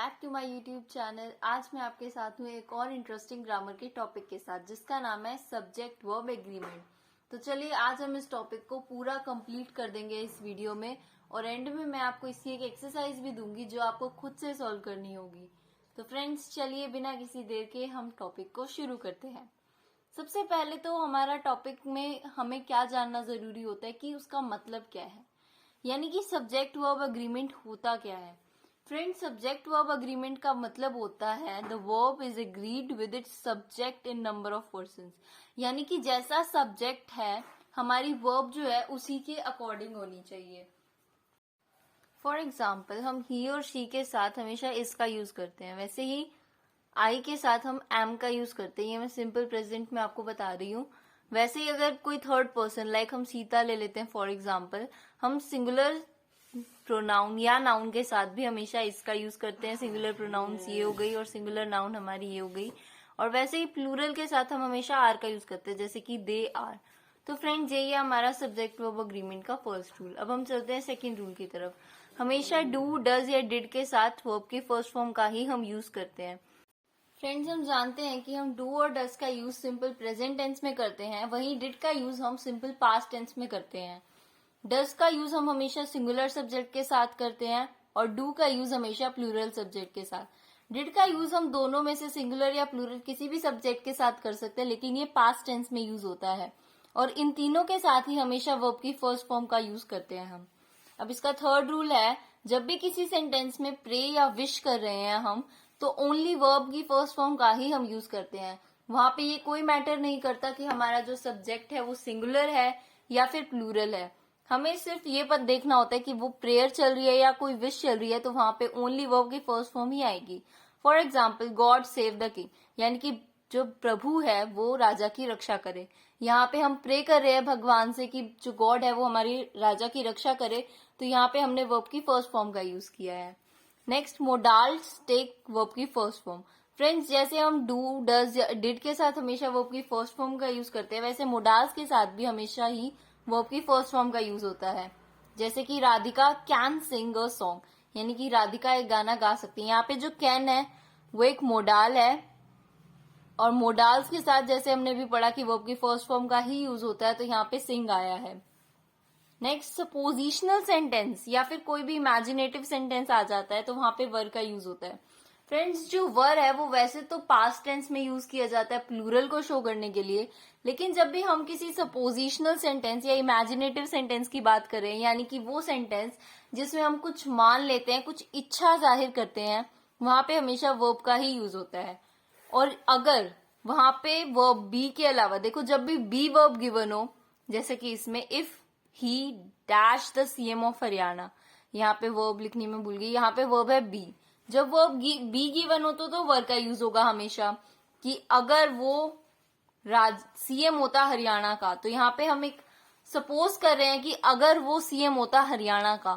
Back to my YouTube channel. आज मैं आपके साथ हूँ एक और इंटरेस्टिंग ग्रामर के टॉपिक के साथ जिसका नाम है सब्जेक्ट वर्ब एग्रीमेंट। तो चलिए आज हम इस टॉपिक को पूरा कंप्लीट कर देंगे इस वीडियो में, और एंड में मैं आपको इसकी एक एक्सरसाइज भी दूंगी जो आपको खुद से सॉल्व करनी होगी। तो फ्रेंड्स चलिए बिना किसी देर के हम टॉपिक को शुरू करते हैं। सबसे पहले तो हमारा टॉपिक में हमें क्या जानना जरूरी होता है कि उसका मतलब क्या है, यानी कि सब्जेक्ट वर्ब एग्रीमेंट होता क्या है। फ्रेंड्स, सब्जेक्ट वर्ब एग्रीमेंट का मतलब होता है the verb is agreed with its subject in number of persons, यानी कि जैसा सब्जेक्ट है हमारी वर्ब जो है उसी के अकॉर्डिंग होनी चाहिए। फॉर एग्जाम्पल हम ही और शी के साथ हमेशा इस का यूज करते हैं, वैसे ही आई के साथ हम एम का यूज करते हैं। ये मैं सिंपल प्रेजेंट में आपको बता रही हूँ। वैसे ही अगर कोई थर्ड पर्सन लाइक हम सीता ले लेते हैं फॉर एग्जाम्पल, हम सिंगुलर प्रोनाउन या नाउन के साथ भी हमेशा इसका यूज करते हैं। सिंगुलर प्रोनाउंस ये हो गई और सिंगुलर नाउन हमारी ये हो गई। और वैसे ही प्लूरल के साथ हम हमेशा आर का यूज करते हैं, जैसे कि दे आर। तो फ्रेंड्स ये हमारा सब्जेक्ट वर्ब एग्रीमेंट का फर्स्ट रूल। अब हम चलते हैं सेकेंड रूल की तरफ। हमेशा डू, डज या डिड के साथ वर्ब के फर्स्ट फॉर्म का ही हम यूज करते हैं। फ्रेंड्स हम जानते हैं कि हम डू और डज का यूज सिंपल प्रेजेंट टेंस में करते हैं, वहीं डिड का यूज हम सिंपल पास्ट टेंस में करते हैं। डज का यूज हम हमेशा सिंगुलर सब्जेक्ट के साथ करते हैं और डू का यूज हमेशा प्लूरल सब्जेक्ट के साथ। डिड का यूज हम दोनों में से सिंगुलर या प्लूरल किसी भी सब्जेक्ट के साथ कर सकते हैं, लेकिन ये पास्ट टेंस में यूज होता है। और इन तीनों के साथ ही हमेशा वर्ब की फर्स्ट फॉर्म का यूज करते हैं हम। अब इसका थर्ड रूल है, जब भी किसी सेंटेंस में प्रे या विश कर रहे हैं हम, तो ओनली वर्ब की फर्स्ट फॉर्म का ही हम यूज करते हैं। वहां पे ये कोई मैटर नहीं करता कि हमारा जो सब्जेक्ट है वो सिंगुलर है या फिर प्लूरल है। हमें सिर्फ ये पता देखना होता है कि वो प्रेयर चल रही है या कोई विश चल रही है, तो वहां पे ओनली वर्ब की फर्स्ट फॉर्म ही आएगी। For example God save the king, यानी कि जो प्रभु है वो राजा की रक्षा करे। यहाँ पे हम प्रे कर रहे हैं भगवान से कि जो गॉड है वो हमारी राजा की रक्षा करे, तो यहाँ पे हमने वर्ब की फर्स्ट फॉर्म का यूज किया है। नेक्स्ट, मोडाल्स टेक वर्ब की फर्स्ट फॉर्म। फ्रेंड्स जैसे हम डू, डज या डिड के साथ हमेशा वर्ब की फर्स्ट फॉर्म का यूज करते हैं, वैसे मोडाल्स के साथ भी हमेशा ही वर्ब की फर्स्ट फॉर्म का यूज होता है। जैसे कि Radhika can sing a song, यानी कि राधिका एक गाना गा सकती है। यहाँ पे जो कैन है वो एक मोडाल है, और मोडाल्स के साथ जैसे हमने भी पढ़ा कि वर्ब की फर्स्ट फॉर्म का ही यूज होता है, तो यहाँ पे सिंग आया है। नेक्स्ट, सपोजिशनल सेंटेंस या फिर कोई भी इमेजिनेटिव सेंटेंस आ जाता है तो वहां पे वर का यूज होता है। फ्रेंड्स जो वर है वो वैसे तो पास्ट टेंस में यूज किया जाता है प्लूरल को शो करने के लिए, लेकिन जब भी हम किसी सपोजिशनल सेंटेंस या इमेजिनेटिव सेंटेंस की बात करें, यानी कि वो सेंटेंस जिसमें हम कुछ मान लेते हैं, कुछ इच्छा जाहिर करते हैं, वहां पे हमेशा वर्ब का ही यूज होता है। और अगर वहां पे वर्ब बी के अलावा, देखो जब भी बी वर्ब गिवन हो, जैसे कि इसमें if he dash the CM of Haryana, यहाँ पे वर्ब लिखनी में भूल गई, यहाँ पे वर्ब है बी। जब वर्ब बी गिवन हो तो वर का यूज होगा हमेशा, कि अगर वो सीएम होता हरियाणा का, तो यहाँ पे हम एक सपोज कर रहे हैं कि अगर वो सीएम होता हरियाणा का,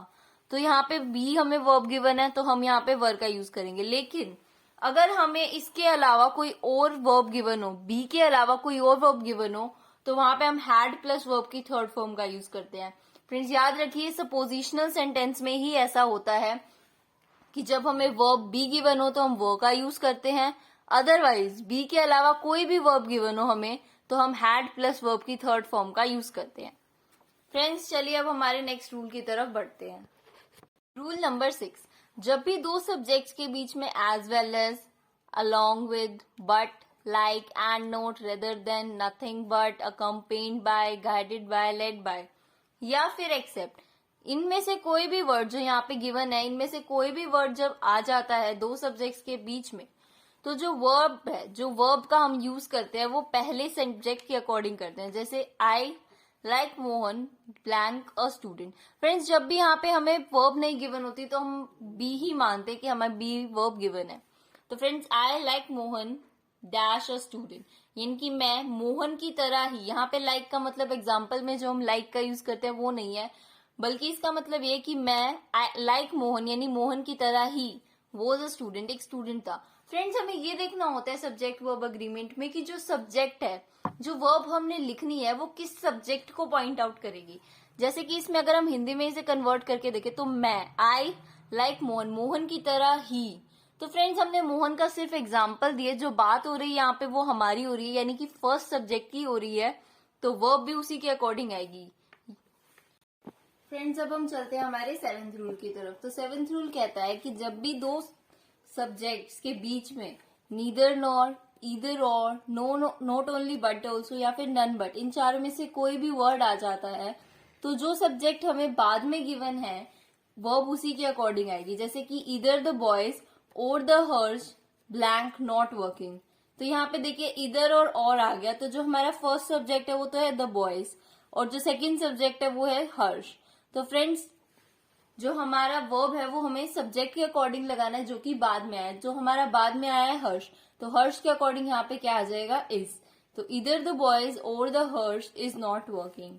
तो यहाँ पे बी हमें वर्ब गिवन है तो हम यहाँ पे वर का यूज करेंगे। लेकिन अगर हमें इसके अलावा कोई और वर्ब गिवन हो, बी के अलावा कोई और वर्ब गिवन हो, तो वहां पे हम हैड प्लस वर्ब की थर्ड फॉर्म का यूज करते हैं। फ्रेंड्स याद रखिए सपोजिशनल सेंटेंस में ही ऐसा होता है कि जब हमें वर्ब बी गिवन हो तो हम वो का यूज करते हैं, अदरवाइज बी के अलावा कोई भी वर्ब गिवन हो हमें तो हम हैड प्लस वर्ब की थर्ड फॉर्म का यूज करते हैं। फ्रेंड्स चलिए अब हमारे नेक्स्ट रूल की तरफ बढ़ते हैं। रूल नंबर 6, जब भी दो सब्जेक्ट्स के बीच में as well as, along with, but, like and not, rather than, nothing but, accompanied by, guided by, led by या फिर except, इनमें से कोई भी वर्ड जो यहाँ पे गिवन है, इनमें से कोई भी वर्ड जब आ जाता है दो सब्जेक्ट्स के बीच में, तो जो वर्ब है, जो वर्ब का हम यूज करते हैं वो पहले सब्जेक्ट के अकॉर्डिंग करते हैं। जैसे I like Mohan blank a student. Friends जब भी यहाँ पे हमें वर्ब नहीं गिवन होती तो हम बी ही मानते हैं कि हमें बी वर्ब गिवन है। तो friends I like Mohan dash a student, यानी कि मैं मोहन की तरह ही, यहाँ पे लाइक का मतलब एग्जाम्पल में जो हम लाइक का यूज करते हैं वो नहीं है, बल्कि इसका मतलब ये कि मैं लाइक मोहन यानी मोहन की तरह ही वॉज अ स्टूडेंट, एक स्टूडेंट था। फ्रेंड्स हमें ये देखना होता है सब्जेक्ट वर्ब एग्रीमेंट में कि जो सब्जेक्ट है, जो वर्ब हमने लिखनी है वो किस सब्जेक्ट को पॉइंट आउट करेगी। जैसे कि इसमें अगर हम हिंदी में इसे कन्वर्ट करके देखें तो मैं, आई लाइक मोहन, मोहन की तरह ही, तो फ्रेंड्स हमने मोहन का सिर्फ एग्जाम्पल दिए, जो बात हो रही है यहाँ पे वो हमारी हो रही है, यानी कि फर्स्ट सब्जेक्ट की हो रही है, तो वर्ब भी उसी के अकॉर्डिंग आएगी। फ्रेंड्स अब हम चलते हैं हमारे 7th रूल की तरफ। तो 7th रूल कहता है कि जब भी दो सब्जेक्ट्स के बीच में neither nor, either or, no not only but also या फिर नन बट, इन चारों में से कोई भी वर्ड आ जाता है तो जो सब्जेक्ट हमें बाद में गिवन है वर्ब उसी के अकॉर्डिंग आएगी। जैसे कि ईदर द बॉयज और the Harsh blank not working. तो यहाँ पे देखिए इधर और आ गया, तो जो हमारा फर्स्ट सब्जेक्ट है वो तो है द बॉयज और जो सेकंड सब्जेक्ट है वो है हर्ष। तो फ्रेंड्स जो हमारा वर्ब है वो हमें सब्जेक्ट के अकॉर्डिंग लगाना है जो कि बाद में आया। जो हमारा बाद में आया है हर्ष, तो हर्ष के अकॉर्डिंग यहाँ पे क्या आ जाएगा, इज। तो इधर द बॉयज और the Harsh is not working.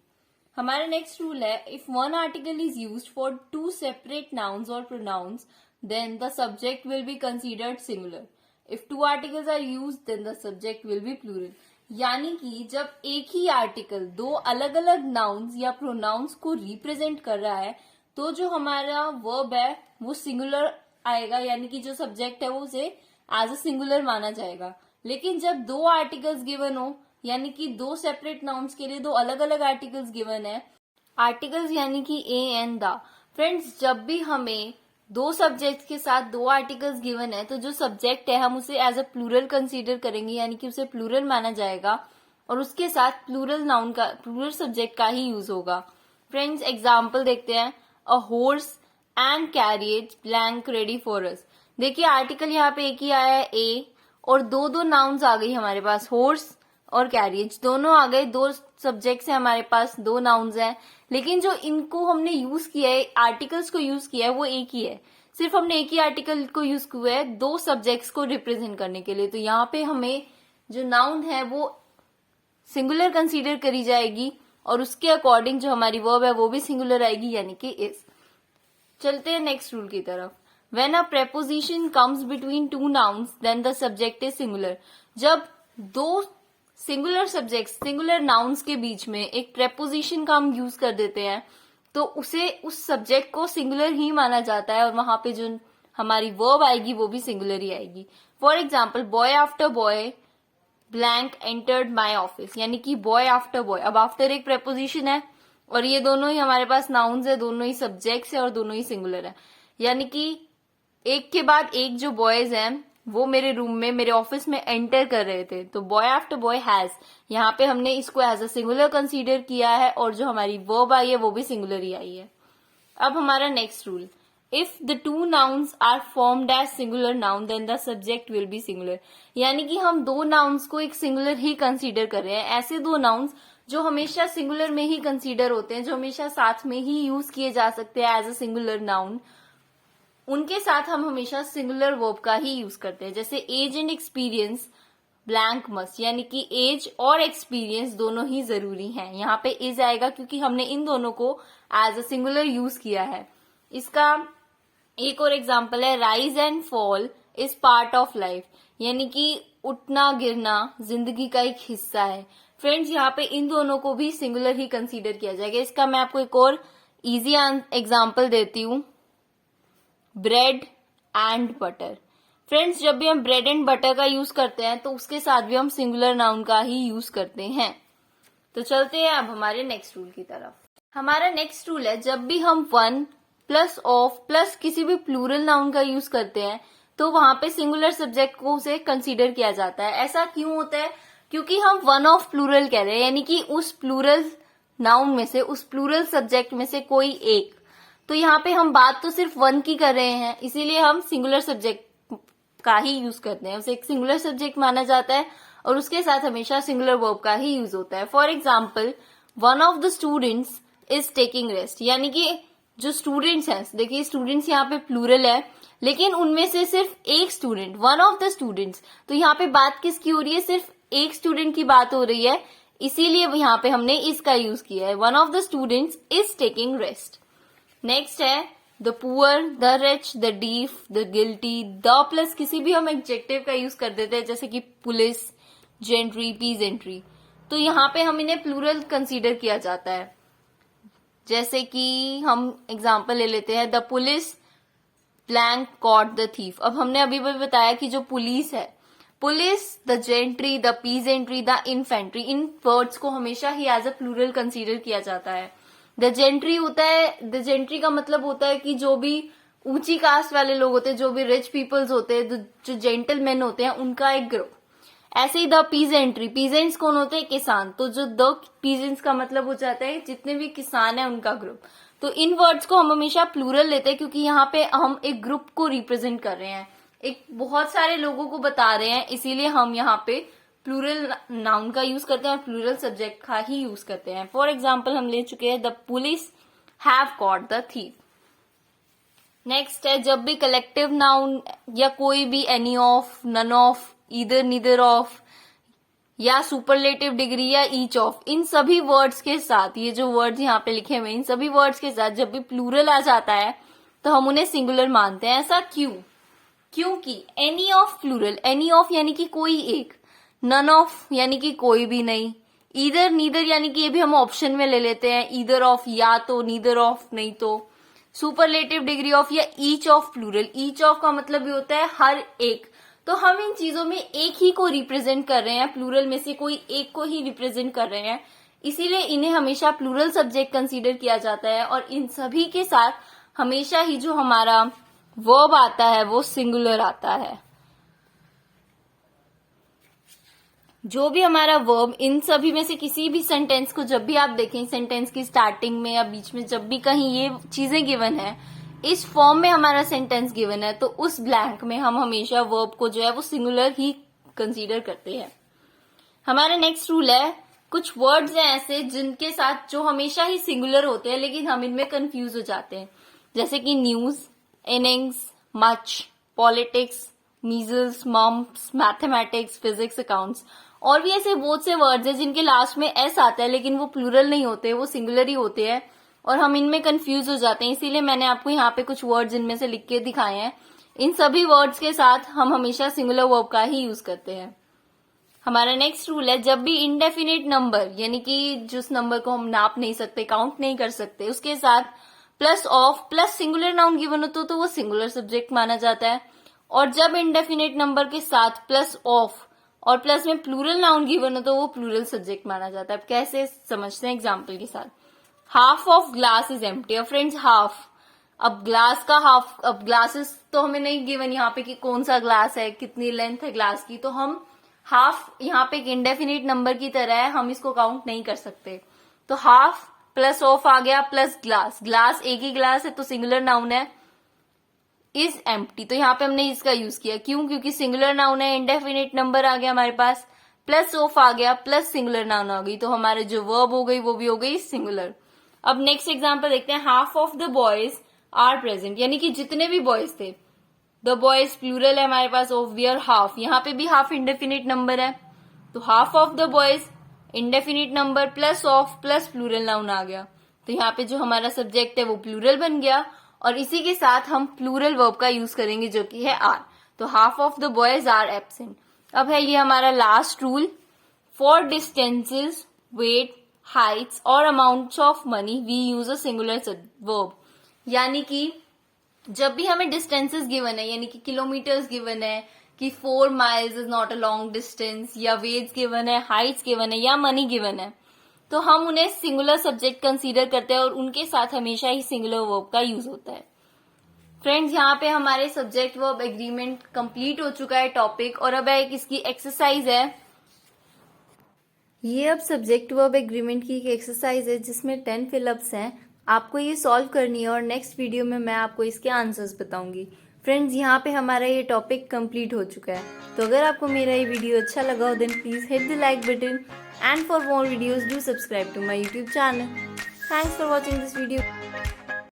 हमारा नेक्स्ट रूल है, if one article is used for two separate nouns और pronouns then the subject will be considered singular. If two articles are used then the subject will be plural. यानी कि जब एक ही article दो अलग अलग nouns या प्रोनाउंस को रिप्रेजेंट कर रहा है तो जो हमारा वर्ब है वो सिंगुलर आएगा, यानी कि जो सब्जेक्ट है वो उसे एज अ सिंगुलर माना जाएगा। लेकिन जब दो आर्टिकल्स गिवन हो, यानी कि दो सेपरेट नाउन्स के लिए दो अलग अलग आर्टिकल्स गिवन है, आर्टिकल्स यानी कि ए एंड द। फ्रेंड्स जब भी हमें दो सब्जेक्ट्स के साथ दो आर्टिकल्स गिवन है तो जो सब्जेक्ट है हम उसे एज अ प्लूरल कंसीडर करेंगे, यानी कि उसे प्लूरल माना जाएगा और उसके साथ प्लूरल नाउन का, प्लूरल सब्जेक्ट का ही यूज होगा। फ्रेंड्स एग्जाम्पल देखते हैं, a horse and carriage blank ready for us. देखिए आर्टिकल यहाँ पे एक ही आया है ए और दो दो नाउन्स आ गई हमारे पास, हॉर्स और कैरियज दोनों आ गए, दो सब्जेक्ट्स हैं हमारे पास, दो नाउन्स हैं, लेकिन जो इनको हमने यूज किया है, आर्टिकल्स को यूज किया है वो एक ही है। सिर्फ हमने एक ही आर्टिकल को यूज किया है दो सब्जेक्ट्स को रिप्रेजेंट करने के लिए। तो यहाँ पे हमें जो नाउन है वो सिंगुलर कंसीडर करी जाएगी और उसके अकॉर्डिंग जो हमारी वर्ब है वो भी सिंगुलर आएगी, यानी कि इज। चलते हैं नेक्स्ट रूल की तरफ। When a preposition comes between two nouns then the subject is singular. जब दो सिंगुलर सब्जेक्ट, सिंगुलर नाउन्स के बीच में एक प्रेपोजिशन का हम यूज कर देते हैं तो उसे, उस सब्जेक्ट को सिंगुलर ही माना जाता है और वहां पे जो हमारी वर्ब आएगी वो भी सिंगुलर ही आएगी। For example, boy after boy blank entered my office, यानी कि बॉय आफ्टर बॉय। अब आफ्टर एक प्रेपोजिशन है और ये दोनों ही हमारे पास नाउन्स है, दोनों ही सब्जेक्ट्स है और दोनों ही सिंगुलर है, यानी कि एक के बाद एक जो बॉयज हैं वो मेरे रूम में, मेरे ऑफिस में एंटर कर रहे थे। तो बॉय आफ्टर बॉय हैज, यहाँ पे हमने इसको एज अ सिंगुलर कंसीडर किया है और जो हमारी वर्ब आई है वो भी सिंगुलर ही आई है। अब हमारा next rule, if the two nouns are formed as singular noun then the subject will be singular. यानी कि हम दो नाउन्स को एक सिंगुलर ही कंसीडर कर रहे हैं। ऐसे दो नाउन्स जो हमेशा सिंगुलर में ही कंसीडर होते हैं, जो हमेशा साथ में ही यूज किए जा सकते हैं एज अ सिंगुलर नाउन, उनके साथ हम हमेशा सिंगुलर वर्ब का ही यूज करते हैं। जैसे age and experience blank must, यानी कि एज और एक्सपीरियंस दोनों ही जरूरी हैं। यहाँ पे इज आएगा क्योंकि हमने इन दोनों को एज अ सिंगुलर यूज किया है। इसका एक और एग्जाम्पल है, rise and fall is part of life, यानी कि उठना गिरना जिंदगी का एक हिस्सा है। फ्रेंड्स यहाँ पे इन दोनों को भी सिंगुलर ही कंसीडर किया जाएगा। इसका मैं आपको एक और इजी एग्जाम्पल देती हूँ, ब्रेड एंड बटर। फ्रेंड्स जब भी हम ब्रेड एंड बटर का यूज करते हैं तो उसके साथ भी हम सिंगुलर नाउन का ही यूज करते हैं। तो चलते हैं अब हमारे नेक्स्ट रूल की तरफ। हमारा नेक्स्ट रूल है, जब भी हम वन प्लस ऑफ प्लस किसी भी प्लूरल नाउन का यूज करते हैं तो वहां पे सिंगुलर सब्जेक्ट को उसे कंसीडर किया जाता है। ऐसा क्यों होता है? क्योंकि हम वन ऑफ प्लूरल कह रहे हैं, यानी कि उस प्लूरल नाउन में से, उस प्लूरल सब्जेक्ट में से कोई एक। तो यहाँ पे हम बात तो सिर्फ वन की कर रहे हैं, इसीलिए हम सिंगुलर सब्जेक्ट का ही यूज करते हैं। उसे एक सिंगुलर सब्जेक्ट माना जाता है और उसके साथ हमेशा सिंगुलर वर्ब का ही यूज होता है। For example, one of the students is taking rest, यानी कि जो स्टूडेंट्स हैं, देखिए स्टूडेंट्स यहाँ पे प्लूरल है लेकिन उनमें से सिर्फ एक student, one of the students, तो यहाँ पे बात किसकी हो रही है? सिर्फ एक स्टूडेंट की बात हो रही है, इसीलिए यहाँ पे हमने इसका यूज किया है। One of the students is taking rest. Next है the poor, the rich, the deaf, the guilty. The plus किसी भी हम एडजेक्टिव का यूज कर देते हैं, जैसे कि पुलिस, जेंट्री, पीजेंट्री, तो यहाँ पे हम इन्हें प्लूरल कंसीडर किया जाता है। जैसे कि हम एग्जाम्पल ले लेते हैं, the police blank cot the thief. अब हमने अभी भी बताया कि जो पुलिस है, police, the gentry, the peasantry, the infantry, in words को हमेशा ही एज अ प्लूरल कंसीडर किया जाता है। द जेंट्री होता है, द जेंट्री का मतलब होता है कि जो भी ऊंची कास्ट वाले लोग होते हैं, जो भी रिच पीपल्स होते हैं, जो जेंटलमैन होते हैं, उनका एक ग्रुप। ऐसे ही द पीजेंट्री, पीजेंट्स कौन होते हैं? किसान। तो जो द पीजेंट्स का मतलब हो जाता है जितने भी किसान है उनका ग्रुप। तो इन वर्ड्स को हम हमेशा प्लूरल लेते हैं क्योंकि यहाँ पे हम एक ग्रुप को रिप्रेजेंट कर रहे हैं, एक बहुत सारे लोगों को बता रहे हैं, इसीलिए हम यहाँ पे प्लूरल नाउन का यूज करते हैं और प्लूरल सब्जेक्ट का ही यूज करते हैं। फॉर एग्जाम्पल हम ले चुके हैं the police have caught the thief. Next है जब भी कलेक्टिव नाउन या कोई भी any of, none of, either, neither of या सुपरलेटिव डिग्री या ईच ऑफ, इन सभी वर्ड्स के साथ, ये जो वर्ड्स यहाँ पे लिखे हुए इन सभी वर्ड्स के साथ जब भी प्लूरल आ जाता है तो हम उन्हें सिंगुलर मानते हैं। ऐसा क्यों? क्योंकि any of plural, any of यानी कि कोई एक, नन ऑफ यानी कि कोई भी नहीं, ईदर, नीदर यानी कि ये भी हम ऑप्शन में ले लेते हैं, ईदर ऑफ या तो, नीदर ऑफ नहीं तो, सुपरलेटिव डिग्री ऑफ या each of plural, each of का मतलब भी होता है हर एक। तो हम इन चीजों में एक ही को रिप्रेजेंट कर रहे हैं, प्लूरल में से कोई एक को ही रिप्रेजेंट कर रहे हैं, इसीलिए इन्हें हमेशा प्लूरल सब्जेक्ट कंसीडर किया जाता है। और इन सभी के साथ हमेशा ही जो हमारा वर्ब आता है वो सिंगुलर आता है। जो भी हमारा वर्ब, इन सभी में से किसी भी सेंटेंस को जब भी आप देखें, सेंटेंस की स्टार्टिंग में या बीच में जब भी कहीं ये चीजें गिवन है, इस फॉर्म में हमारा सेंटेंस गिवन है, तो उस ब्लैंक में हम हमेशा वर्ब को जो है वो सिंगुलर ही कंसीडर करते हैं। हमारा नेक्स्ट रूल है, कुछ वर्ड्स हैं ऐसे जिनके साथ जो हमेशा ही सिंगुलर होते हैं लेकिन हम इनमें कंफ्यूज हो जाते हैं, जैसे कि news, innings, much, politics, measles, mumps, mathematics, physics, accounts. और भी ऐसे बहुत से वर्ड्स हैं जिनके लास्ट में एस आता है लेकिन वो प्लूरल नहीं होते, वो सिंगुलर ही होते हैं और हम इनमें कंफ्यूज हो जाते हैं। इसीलिए मैंने आपको यहाँ पे कुछ वर्ड्स इनमें से लिख के दिखाए हैं। इन सभी वर्ड्स के साथ हम हमेशा सिंगुलर वर्ब का ही यूज करते हैं। हमारा नेक्स्ट रूल है, जब भी इंडेफिनिट नंबर यानी कि जिस नंबर को हम नाप नहीं सकते, काउंट नहीं कर सकते, उसके साथ plus of plus singular noun given हो तो वो सिंगुलर सब्जेक्ट माना जाता है। और जब इंडेफिनिट नंबर के साथ प्लस ऑफ और प्लस में प्लूरल नाउन गिवन हो तो वो प्लूरल सब्जेक्ट माना जाता है। अब कैसे समझते हैं एग्जाम्पल के साथ। Half of glass is empty. Friends half, अब ग्लास का हाफ, अब ग्लासेस तो हमें नहीं गिवन यहाँ पे कि कौन सा ग्लास है, कितनी लेंथ है ग्लास की, तो हम हाफ यहाँ पे एक इंडेफिनिट नंबर की तरह है, हम इसको काउंट नहीं कर सकते। तो हाफ प्लस ऑफ आ गया प्लस ग्लास, ग्लास एक ही ग्लास है तो सिंगुलर नाउन है, इज एम्प्टी। तो यहाँ पे हमने इसका यूज किया, क्यों? क्योंकि सिंगुलर नाउन है, इंडेफिनिट नंबर आ गया हमारे पास, प्लस ऑफ आ गया प्लस सिंगुलर नाउन आ गई, तो हमारे जो वर्ब हो गई वो भी हो गई सिंगुलर। अब नेक्स्ट एग्जाम्पल देखते हैं, half of the boys are present, यानी कि जितने भी बॉयज थे, द बॉयज प्लूरल है हमारे पास, ऑफ वियर हाफ, यहाँ पे भी हाफ इंडेफिनिट नंबर है, तो half of the boys indefinite number plus of plus plural noun आ गया, तो यहाँ पे जो हमारा सब्जेक्ट है वो प्लूरल बन गया। और इसी के साथ हम प्लूरल वर्ब का यूज करेंगे जो कि है आर, तो half of the boys are absent. अब है ये हमारा last rule, for distances, weight, heights और amounts of money we use a singular verb. यानी कि जब भी हमें डिस्टेंसेस गिवन है, यानी कि किलोमीटर्स गिवन है कि 4 miles is not a long distance, या वेट्स गिवन है, हाइट्स गिवन है या मनी गिवन है, तो हम उन्हें सिंगुलर सब्जेक्ट कंसीडर करते हैं और उनके साथ हमेशा ही सिंगुलर वर्ब का यूज होता है। फ्रेंड्स यहाँ पे हमारे सब्जेक्ट वर्ब एग्रीमेंट कंप्लीट हो चुका है टॉपिक, और अब एक इसकी एक्सरसाइज है। ये अब सब्जेक्ट वर्ब एग्रीमेंट की एक एक्सरसाइज है जिसमें 10 फिलअप्स हैं, आपको ये सॉल्व करनी है और नेक्स्ट वीडियो में मैं आपको इसके आंसर्स बताऊंगी। फ्रेंड्स यहाँ पे हमारा ये टॉपिक कंप्लीट हो चुका है, तो अगर आपको मेरा ये वीडियो अच्छा लगा हो then please hit the like button, and for more videos do subscribe to my YouTube channel. Thanks for watching this video.